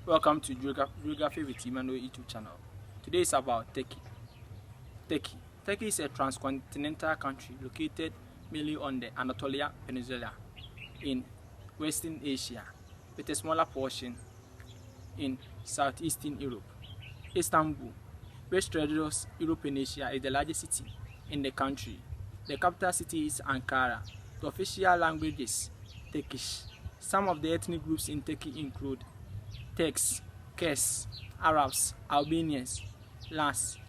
Welcome to Geography with Emmanuel YouTube channel. Today is about Turkey. Turkey is a transcontinental country located mainly on the Anatolia Peninsula in Western Asia, with a smaller portion in Southeastern Europe. Istanbul, which straddles Europe and Asia, is the largest city in the country. The capital city is Ankara. The official language is Turkish. Some of the ethnic groups in Turkey include Turks, Kurds, Arabs, Albanians, Laz,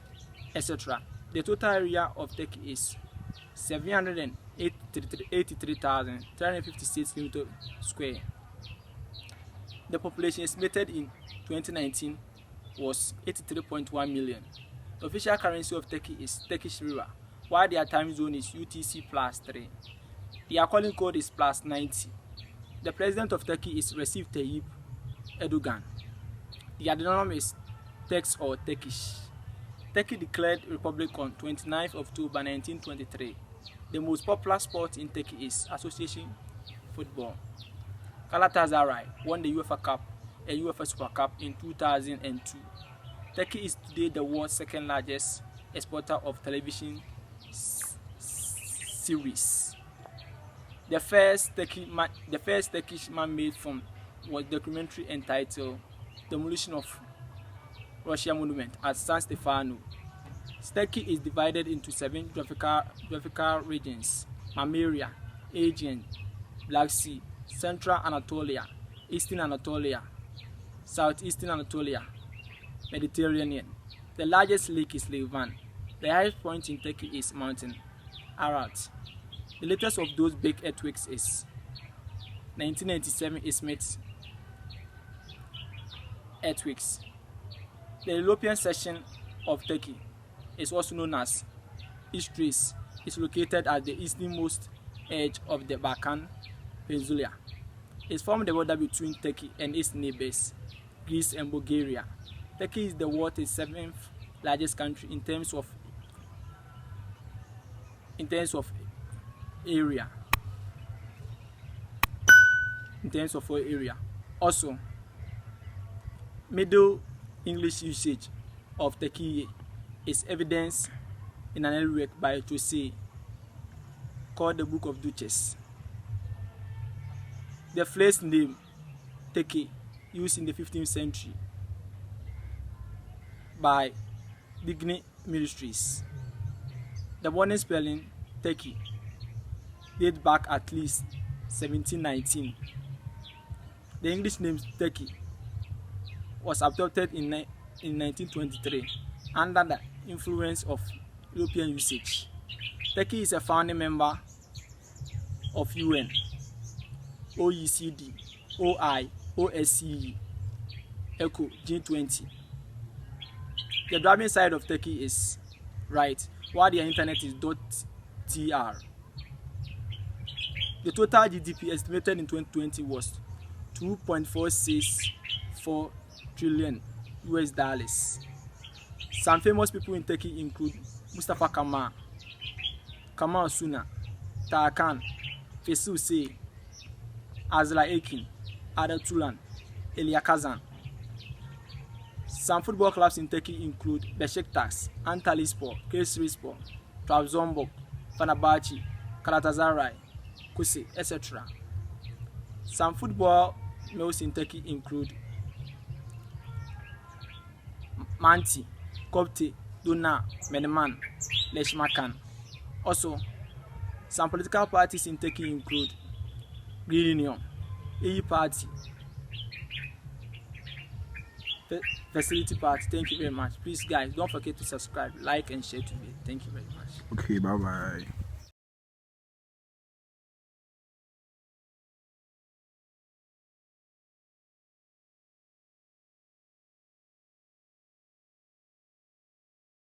etc. The total area of Turkey is 783,356 km square. The population estimated in 2019 was 83.1 million. The official currency of Turkey is Turkish lira, while their time zone is UTC +3. Their calling code is +90. The president of Turkey is Recep Tayyip Erdogan. The adenom is Turks or Turkish. Turkey declared republic on 29th October 1923. The most popular sport in Turkey is association football. Galatasaray won the UEFA Cup and UEFA Super Cup in 2002. Turkey is today the world's second largest exporter of television series. The first Turkish man-made film was a documentary entitled Demolition of Russia Monument at San Stefano. Turkey is divided into 7 geographical regions: Marmara, Aegean, Black Sea, Central Anatolia, Eastern Anatolia, Southeastern Anatolia, Mediterranean. The largest lake is Lake Van. The highest point in Turkey is Mountain Ararat. The latest of those big earthquakes is 1997 Izmit earthquakes. The European section of Turkey is also known as East Thrace. It's located at the easternmost edge of the Balkan Peninsula. It forms the border between Turkey and its neighbors, Greece and Bulgaria. Turkey is the world's 7th largest country in terms of area. Also, Middle English usage of Turkey is evidenced in an early work by Chaucer called the Book of Duchess. The first name Turkey, used in the 15th century by Digne Ministries. The modern spelling Turkey dates back at least 1719. The English name Turkey was adopted in 1923 under the influence of European usage. Turkey is a founding member of UN, OECD, OI, OSCE, ECO, G20. The driving side of Turkey is right, while the internet is .tr. The total GDP estimated in 2020 was 2.464 trillion US dollars. Some famous people in Turkey include Mustafa Kemal, Kemal Sunal, Tarkan, Faisal Say, Azra Akin, Arda Turan, Elia Kazan. Some football clubs in Turkey include Beşiktaş, Antalyaspor, Kayserispor, Trabzonspor, Fenerbahçe, Galatasaray, Kose, etc. Some football mills in Turkey include Manti, Kopti, Duna, Meneman, Leşmakan. Also, some political parties in Turkey include Green Union, EU Party, Facility Party. Thank you very much. Please, guys, don't forget to subscribe, like, and share today. Thank you very much. Okay, bye bye.